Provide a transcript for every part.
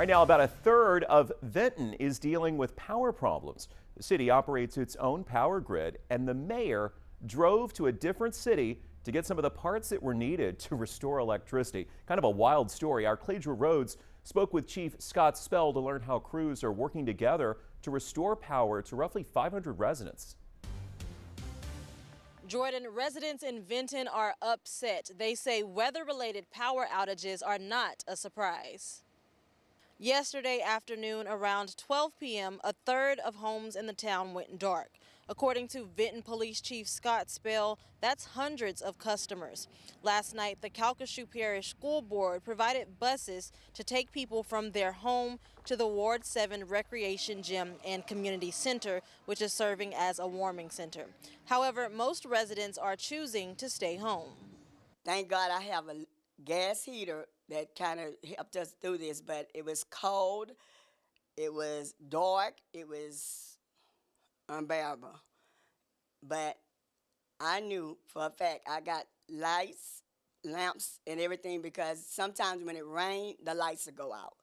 Right now, about a third of Vinton is dealing with power problems. The city operates its own power grid, and the mayor drove to a different city to get some of the parts that were needed to restore electricity. Kind of a wild story. Our Cladra Rhodes spoke with Chief Scott Spell to learn how crews are working together to restore power to roughly 500 residents. Jordan, residents in Vinton are upset. They say weather-related power outages are not a surprise. Yesterday afternoon, around 12 p.m., a third of homes in the town went dark. According to Vinton Police Chief Scott Spell, that's hundreds of customers. Last night, the Calcasieu Parish School Board provided buses to take people from their home to the Ward 7 Recreation Gym and Community Center, which is serving as a warming center. However, most residents are choosing to stay home. Thank God I have a gas heater that kind of helped us through this, but it was cold, it was dark, it was unbearable. But I knew for a fact I got lights, lamps, and everything, because sometimes when it rains, the lights will go out.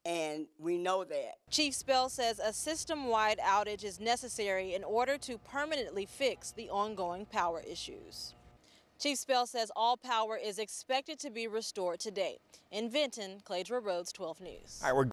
And we know that. Chief Spell says a system-wide outage is necessary in order to permanently fix the ongoing power issues. Chief Spell says all power is expected to be restored today. In Vinton, Cladra Rhodes, 12 News. All right, we're